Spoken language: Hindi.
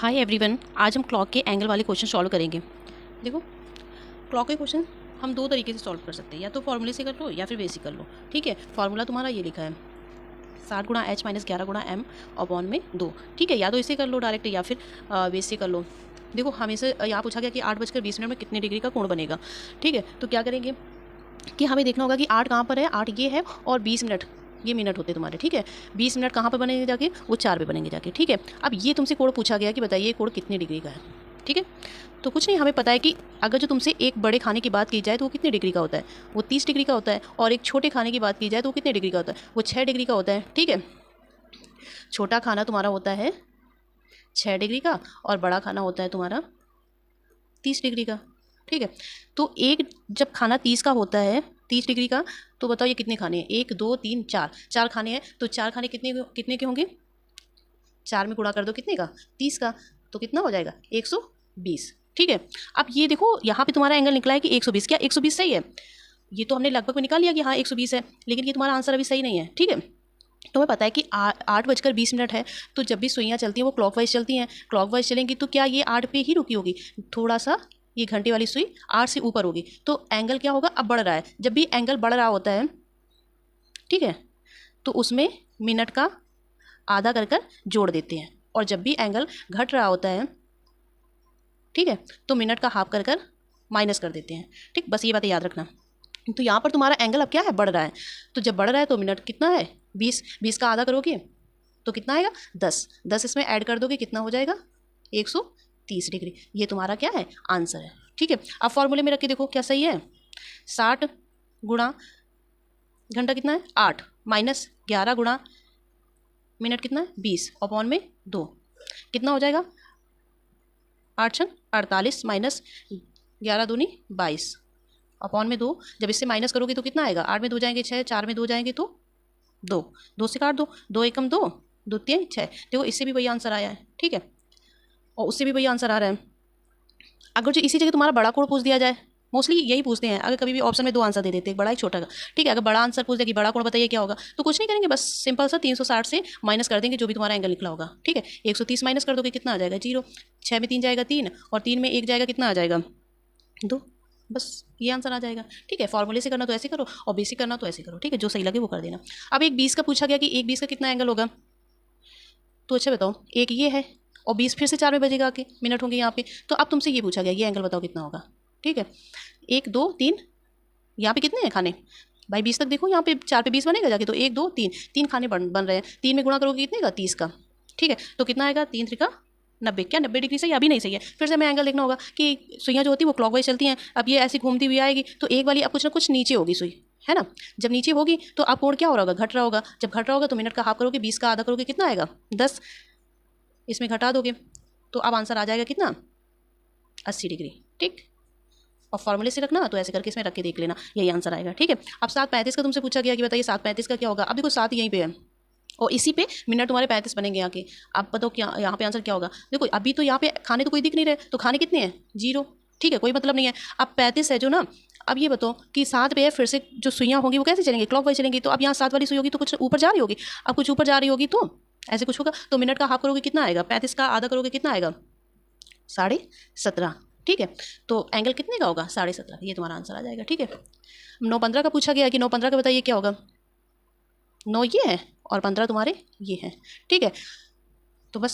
हाय एवरीवन, आज हम क्लॉक के एंगल वाले क्वेश्चन सॉल्व करेंगे। देखो, क्लॉक के क्वेश्चन हम दो तरीके से सॉल्व कर सकते हैं, या तो फॉर्मूले से कर लो या फिर बेसिक कर लो। ठीक है, फार्मूला तुम्हारा ये लिखा है 60 गुणा H माइनस 11 गुणा M अपॉन में 2। ठीक है, या तो इसे कर लो डायरेक्ट या फिर बेसिक कर लो। देखो, हमें से यहाँ पूछा गया कि 8:20 में कितने डिग्री का कोण बनेगा। ठीक है, तो क्या करेंगे कि हमें देखना होगा कि 8 कहाँ पर है, 8 ये है और 20 मिनट ये मिनट होते तुम्हारे। ठीक है, 20 मिनट कहाँ पर बनेंगे जाके, वो 4 पे बनेंगे जाके। ठीक है, अब ये तुमसे कोण पूछा गया कि बताइए कोण कितने डिग्री का है। ठीक है, तो कुछ नहीं, हमें पता है कि अगर जो तुमसे एक बड़े खाने की बात की जाए तो वो कितने डिग्री का होता है, वो 30 डिग्री का होता है। और एक छोटे खाने की बात की जाए तो वो कितने डिग्री का होता है, वो 6 डिग्री का होता है। ठीक है, छोटा खाना तुम्हारा होता है 6 डिग्री का और बड़ा खाना होता है तुम्हारा 30 डिग्री का। ठीक है, तो एक जब खाना 30 का होता है, 30 डिग्री का, तो बताओ ये कितने खाने हैं, 1 2 3 4, 4 खाने हैं। तो 4 खाने कितने कितने के होंगे, 4 में गुणा कर दो कितने का, 30 का, तो कितना हो जाएगा 120। ठीक है, अब ये देखो यहाँ पे तुम्हारा एंगल निकला है कि 120। क्या 120 सही है? ये तो हमने लगभग में निकाल लिया कि हाँ 120 है, लेकिन ये तुम्हारा आंसर अभी सही नहीं है। ठीक है, तो हमें पता है कि 8:20 है, तो जब भी सुइयाँ चलती हैं वो क्लॉकवाइज चलती हैं। क्लॉकवाइज चलेंगी तो क्या ये 8 पे ही रुकी होगी, थोड़ा सा ये घंटे वाली सुई 8 से ऊपर होगी, तो एंगल क्या होगा, अब बढ़ रहा है। जब भी एंगल बढ़ रहा होता है, ठीक है, तो उसमें मिनट का आधा कर कर जोड़ देते हैं, और जब भी एंगल घट रहा होता है, ठीक है, तो मिनट का हाफ कर कर माइनस कर देते हैं। ठीक, बस ये बातें याद रखना। तो यहाँ पर तुम्हारा एंगल अब क्या है, बढ़ रहा है। तो जब बढ़ रहा है तो मिनट कितना है, 20, 20 का आधा करोगे तो कितना आएगा, 10, 10 इसमें ऐड कर दोगे कितना हो जाएगा, 130 डिग्री। ये तुम्हारा क्या है, आंसर है। ठीक है, अब फॉर्मूले में रख के देखो क्या सही है। 60 गुणा घंटा कितना है 8 माइनस 11 गुणा मिनट कितना है 20 अपॉन में 2, कितना हो जाएगा 8 छन 48 माइनस 11 दूनी 22 अपॉन में 2। जब इससे माइनस करोगे तो कितना आएगा, 8 में 2 जाएंगे 6, 4 में 2 जाएंगे तो 2, 2 से काट दो, 2 एकम 2, 2 3 6। देखो इससे भी वही आंसर आया है। ठीक है, और उससे भी वही आंसर आ रहा है। अगर जो इसी जगह तुम्हारा बड़ा कोण पूछ दिया जाए, मोस्टली यही पूछते हैं, अगर कभी भी ऑप्शन में 2 आंसर दे देते हैं, एक बड़ा एक छोटा का। ठीक है, अगर बड़ा आंसर पूछ दे कि बड़ा कोण बताइए क्या होगा, तो कुछ नहीं करेंगे, बस सिंपल सा 360 से माइनस कर देंगे जो भी तुम्हारा एंगल निकला होगा। ठीक है, 130 माइनस कर दोगे कितना आ जाएगा 0, 6 में 3 जाएगा 3, और 3 में 1 जाएगा कितना आ जाएगा 2, बस ये आंसर आ जाएगा। ठीक है, फॉर्मूले से करना तो ऐसे करो और बेसिक करना तो ऐसे करो। ठीक है, जो सही लगे वो कर देना। अब एक 20 का पूछा गया कि एक 20 का कितना एंगल होगा, तो अच्छा बताओ, एक ये है और 20 फिर से 4 में बजेगा आके, मिनट होंगे यहाँ पे। तो अब तुमसे ये पूछा गया ये एंगल बताओ कितना होगा। ठीक है, 1 2 3, यहाँ पे कितने हैं खाने भाई, 20 तक देखो, यहाँ पे 4 पे 20 बनेगा जाके, तो 1 2 3, 3 खाने बन रहे हैं। 3 में गुणा करोगे कितने का, 30 का। ठीक है, तो कितना आएगा 3 3 का 90। क्या 90 डिग्री सही, अभी नहीं सही है, फिर से हमें एंगल देखना होगा कि सुइयाँ जो होती है वो क्लॉकवाइज चलती हैं। अब ये ऐसी घूमती हुई आएगी तो एक वाली अब कुछ ना कुछ नीचे होगी सुई, है ना। जब नीचे होगी तो अब कोण क्या हो रहा होगा, घट रहा होगा। जब घट रहा होगा तो मिनट का हाफ करोगे, 20 का आधा करोगे कितना आएगा 10, इसमें घटा दोगे तो अब आंसर आ जाएगा कितना 80 डिग्री। ठीक, और फॉर्मूले से रखना तो ऐसे करके इसमें रख के देख लेना, यही आंसर आएगा। ठीक है, अब 7:35 का तुमसे पूछा गया कि बताइए 7:35 का क्या होगा। अब देखो 7 यहीं पे है और इसी पे मिनट तुम्हारे 35 बनेंगे यहाँ के। अब बताओ क्या यहाँ पे आंसर क्या होगा। देखो अभी तो यहाँ पे खाने तो कोई दिख नहीं रहे, तो खाने कितने हैं 0। ठीक है, कोई मतलब नहीं है। अब 35 है जो ना, अब ये बताओ कि 7 पे है, फिर से जो सुइयाँ होंगी वो कैसे चलेंगी, क्लॉकवाइज चलेंगी। तो अब यहाँ 7 वाली सुई होगी तो कुछ ऊपर जा रही होगी, अब कुछ ऊपर जा रही होगी तो ऐसे कुछ होगा। तो मिनट का हाफ करोगे कितना आएगा, 35 का आधा करोगे कितना आएगा 17.5। ठीक है, तो एंगल कितने का होगा 17.5, ये तुम्हारा आंसर आ जाएगा। ठीक है, 9:15 का पूछा गया कि 9:15 का बताइए क्या होगा। 9 ये है और 15 तुम्हारे ये हैं। ठीक है, तो बस